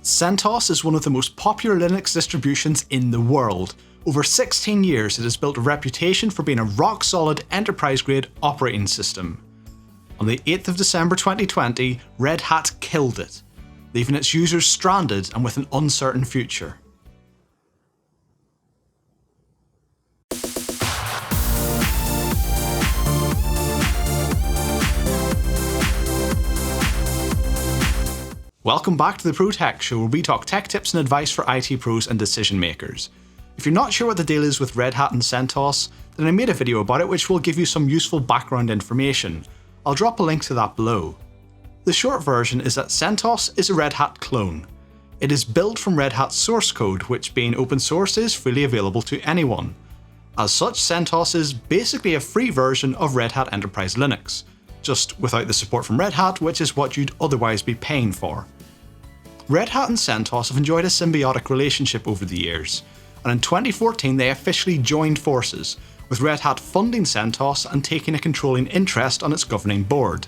CentOS is one of the most popular Linux distributions in the world. Over 16 years, it has built a reputation for being a rock-solid enterprise-grade operating system. On the 8th of December 2020, Red Hat killed it, leaving its users stranded and with an uncertain future. Welcome back to the Pro Tech Show, where we talk tech tips and advice for IT pros and decision makers. If you're not sure what the deal is with Red Hat and CentOS, then I made a video about it which will give you some useful background information. I'll drop a link to that below. The short version is that CentOS is a Red Hat clone. It is built from Red Hat's source code, which being open source is freely available to anyone. As such, CentOS is basically a free version of Red Hat Enterprise Linux, just without the support from Red Hat, which is what you'd otherwise be paying for. Red Hat and CentOS have enjoyed a symbiotic relationship over the years, and in 2014 they officially joined forces, with Red Hat funding CentOS and taking a controlling interest on its governing board.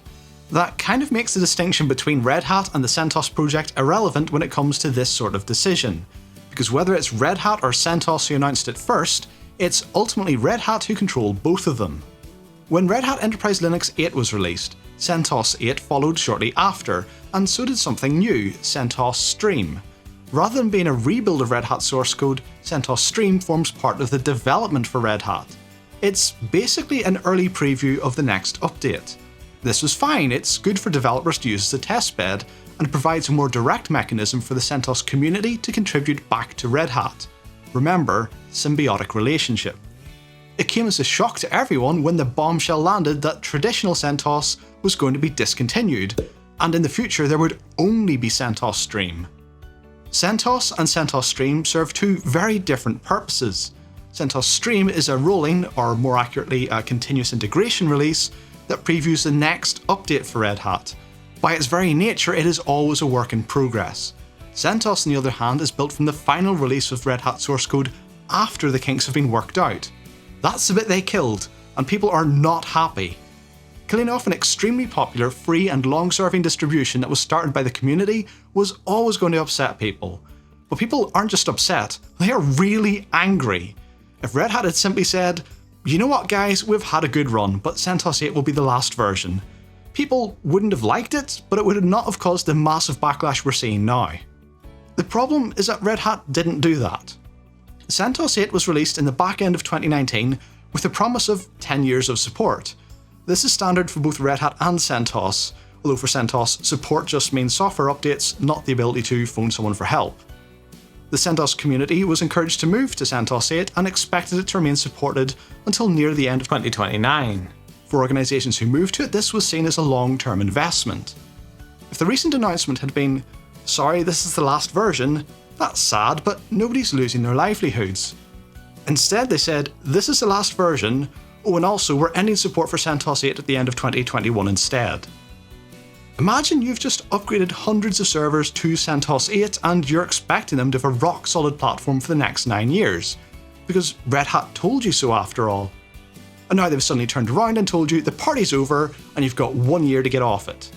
That kind of makes the distinction between Red Hat and the CentOS project irrelevant when it comes to this sort of decision, because whether it's Red Hat or CentOS who announced it first, it's ultimately Red Hat who control both of them. When Red Hat Enterprise Linux 8 was released, CentOS 8 followed shortly after, and so did something new, CentOS Stream. Rather than being a rebuild of Red Hat source code, CentOS Stream forms part of the development for Red Hat. It's basically an early preview of the next update. This was fine, it's good for developers to use as a testbed, and provides a more direct mechanism for the CentOS community to contribute back to Red Hat. Remember, symbiotic relationship. It came as a shock to everyone when the bombshell landed that traditional CentOS was going to be discontinued, and in the future there would only be CentOS Stream. CentOS and CentOS Stream serve two very different purposes. CentOS Stream is a rolling, or more accurately a continuous integration release, that previews the next update for Red Hat. By its very nature, it is always a work in progress. CentOS, on the other hand, is built from the final release of Red Hat source code after the kinks have been worked out. That's the bit they killed, and people are not happy. Killing off an extremely popular, free and long-serving distribution that was started by the community was always going to upset people. But people aren't just upset, they are really angry. If Red Hat had simply said, "You know what guys, we've had a good run, but CentOS 8 will be the last version," people wouldn't have liked it, but it would not have caused the massive backlash we're seeing now. The problem is that Red Hat didn't do that. CentOS 8 was released in the back end of 2019 with the promise of 10 years of support. This is standard for both Red Hat and CentOS, although for CentOS, support just means software updates, not the ability to phone someone for help. The CentOS community was encouraged to move to CentOS 8 and expected it to remain supported until near the end of 2029. For organisations who moved to it, this was seen as a long-term investment. If the recent announcement had been, "Sorry, this is the last version," that's sad, but nobody's losing their livelihoods. Instead, they said, "This is the last version, oh, and also we're ending support for CentOS 8 at the end of 2021 instead." Imagine you've just upgraded hundreds of servers to CentOS 8 and you're expecting them to have a rock-solid platform for the next 9 years, because Red Hat told you so after all. And now they've suddenly turned around and told you the party's over and you've got 1 year to get off it.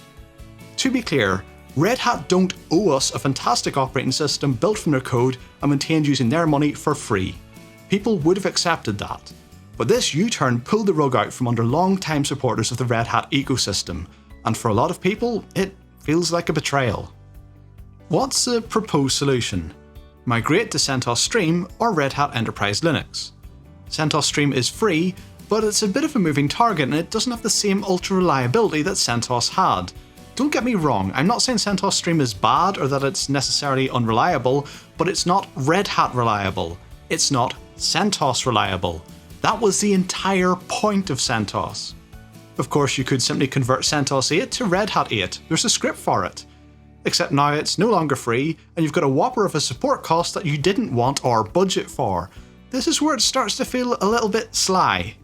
To be clear, Red Hat don't owe us a fantastic operating system built from their code and maintained using their money for free. People would have accepted that. But this U-turn pulled the rug out from under long-time supporters of the Red Hat ecosystem, and for a lot of people, it feels like a betrayal. What's the proposed solution? Migrate to CentOS Stream or Red Hat Enterprise Linux. CentOS Stream is free, but it's a bit of a moving target and it doesn't have the same ultra reliability that CentOS had. Don't get me wrong, I'm not saying CentOS Stream is bad or that it's necessarily unreliable, but it's not Red Hat reliable. It's not CentOS reliable. That was the entire point of CentOS. Of course, you could simply convert CentOS 8 to Red Hat 8, there's a script for it. Except now it's no longer free, and you've got a whopper of a support cost that you didn't want or budget for. This is where it starts to feel a little bit sly.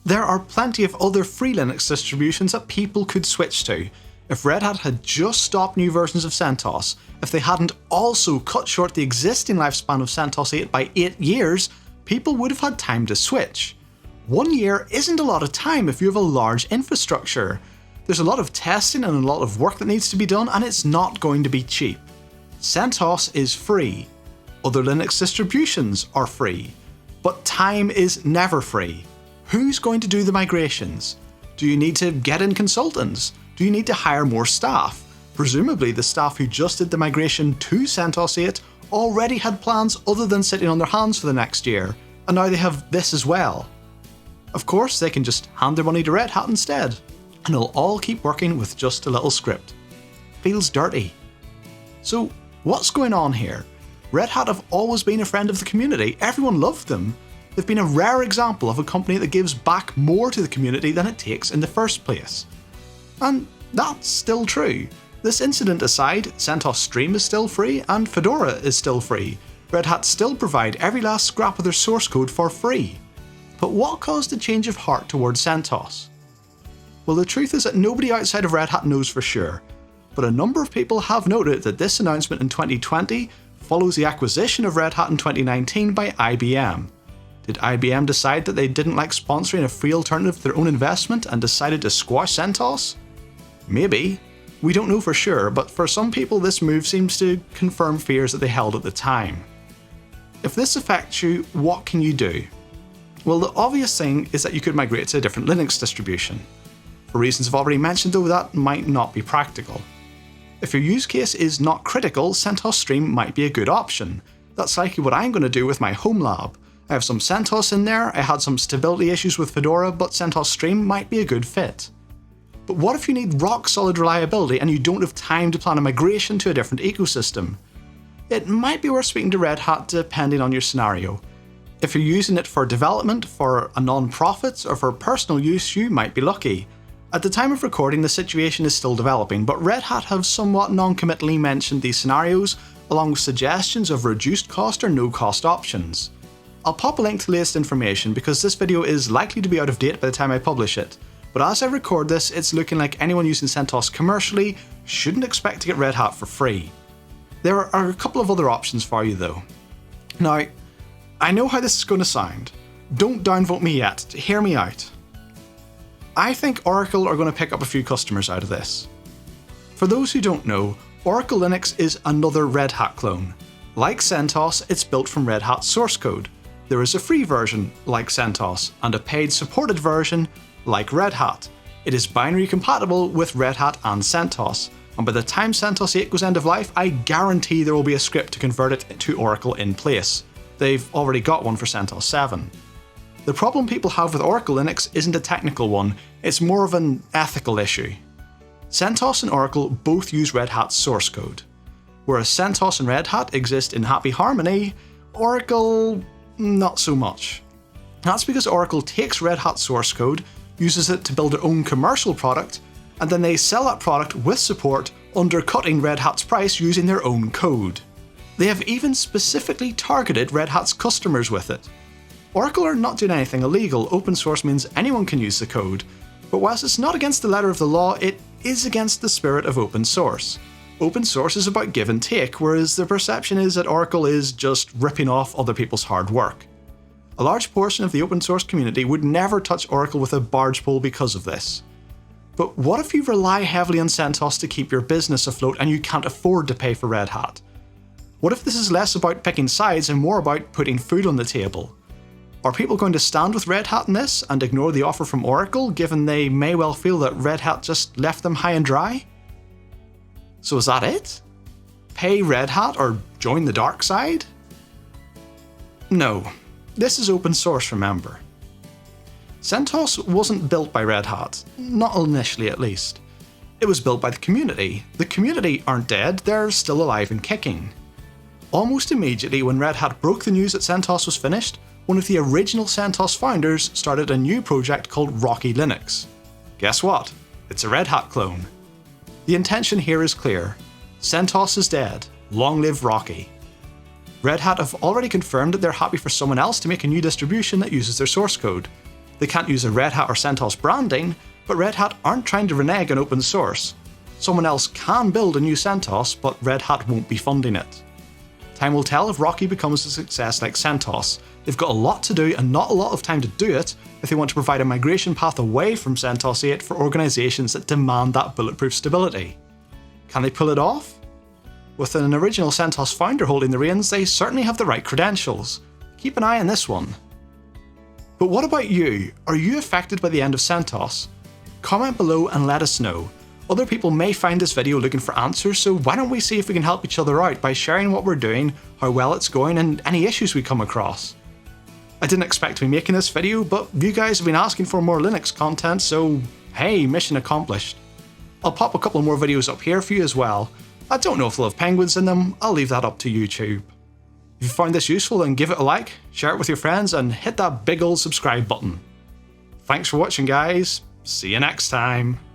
There are plenty of other free Linux distributions that people could switch to. If Red Hat had just stopped new versions of CentOS, if they hadn't also cut short the existing lifespan of CentOS 8 by 8 years, people would have had time to switch. 1 year isn't a lot of time if you have a large infrastructure. There's a lot of testing and a lot of work that needs to be done, and it's not going to be cheap. CentOS is free. Other Linux distributions are free. But time is never free. Who's going to do the migrations? Do you need to get in consultants? Do you need to hire more staff? Presumably the staff who just did the migration to CentOS 8 already had plans other than sitting on their hands for the next year, and now they have this as well. Of course, they can just hand their money to Red Hat instead, and it'll all keep working with just a little script. Feels dirty. So what's going on here? Red Hat have always been a friend of the community. Everyone loved them. They've been a rare example of a company that gives back more to the community than it takes in the first place. And that's still true. This incident aside, CentOS Stream is still free and Fedora is still free. Red Hat still provide every last scrap of their source code for free. But what caused a change of heart towards CentOS? Well, the truth is that nobody outside of Red Hat knows for sure, but a number of people have noted that this announcement in 2020 follows the acquisition of Red Hat in 2019 by IBM. Did IBM decide that they didn't like sponsoring a free alternative to their own investment and decided to squash CentOS? Maybe. We don't know for sure, but for some people this move seems to confirm fears that they held at the time. If this affects you, what can you do? Well, the obvious thing is that you could migrate to a different Linux distribution. For reasons I've already mentioned though, that might not be practical. If your use case is not critical, CentOS Stream might be a good option. That's likely what I'm going to do with my home lab. I have some CentOS in there, I had some stability issues with Fedora, but CentOS Stream might be a good fit. But what if you need rock-solid reliability and you don't have time to plan a migration to a different ecosystem? It might be worth speaking to Red Hat depending on your scenario. If you're using it for development, for a non-profit, or for personal use, you might be lucky. At the time of recording, the situation is still developing, but Red Hat have somewhat non-committally mentioned these scenarios, along with suggestions of reduced cost or no cost options. I'll pop a link to the latest information because this video is likely to be out of date by the time I publish it. But as I record this, it's looking like anyone using CentOS commercially shouldn't expect to get Red Hat for free. There are a couple of other options for you though. Now, I know how this is going to sound. Don't downvote me yet, hear me out. I think Oracle are going to pick up a few customers out of this. For those who don't know, Oracle Linux is another Red Hat clone. Like CentOS, it's built from Red Hat source code. There is a free version, like CentOS, and a paid supported version, like Red Hat. It is binary compatible with Red Hat and CentOS, and by the time CentOS 8 goes end of life, I guarantee there will be a script to convert it to Oracle in place. They've already got one for CentOS 7. The problem people have with Oracle Linux isn't a technical one, it's more of an ethical issue. CentOS and Oracle both use Red Hat's source code. Whereas CentOS and Red Hat exist in happy harmony, Oracle not so much. That's because Oracle takes Red Hat source code, uses it to build their own commercial product, and then they sell that product with support, undercutting Red Hat's price using their own code. They have even specifically targeted Red Hat's customers with it. Oracle are not doing anything illegal, open source means anyone can use the code, but whilst it's not against the letter of the law, it is against the spirit of open source. Open source is about give and take, whereas the perception is that Oracle is just ripping off other people's hard work. A large portion of the open source community would never touch Oracle with a barge pole because of this. But what if you rely heavily on CentOS to keep your business afloat and you can't afford to pay for Red Hat? What if this is less about picking sides and more about putting food on the table? Are people going to stand with Red Hat in this and ignore the offer from Oracle, given they may well feel that Red Hat just left them high and dry? So is that it? Pay Red Hat or join the dark side? No. This is open source, remember. CentOS wasn't built by Red Hat, not initially at least. It was built by the community. The community aren't dead, they're still alive and kicking. Almost immediately when Red Hat broke the news that CentOS was finished, one of the original CentOS founders started a new project called Rocky Linux. Guess what? It's a Red Hat clone. The intention here is clear. CentOS is dead. Long live Rocky. Red Hat have already confirmed that they're happy for someone else to make a new distribution that uses their source code. They can't use a Red Hat or CentOS branding, but Red Hat aren't trying to renege on open source. Someone else can build a new CentOS, but Red Hat won't be funding it. Time will tell if Rocky becomes a success like CentOS. They've got a lot to do and not a lot of time to do it if they want to provide a migration path away from CentOS 8 for organisations that demand that bulletproof stability. Can they pull it off? With an original CentOS founder holding the reins, they certainly have the right credentials. Keep an eye on this one. But what about you? Are you affected by the end of CentOS? Comment below and let us know. Other people may find this video looking for answers, so why don't we see if we can help each other out by sharing what we're doing, how well it's going, and any issues we come across. I didn't expect to be making this video, but you guys have been asking for more Linux content, so hey, mission accomplished. I'll pop a couple more videos up here for you as well. I don't know if they'll have penguins in them, I'll leave that up to YouTube. If you found this useful, then give it a like, share it with your friends, and hit that big old subscribe button. Thanks for watching, guys. See you next time.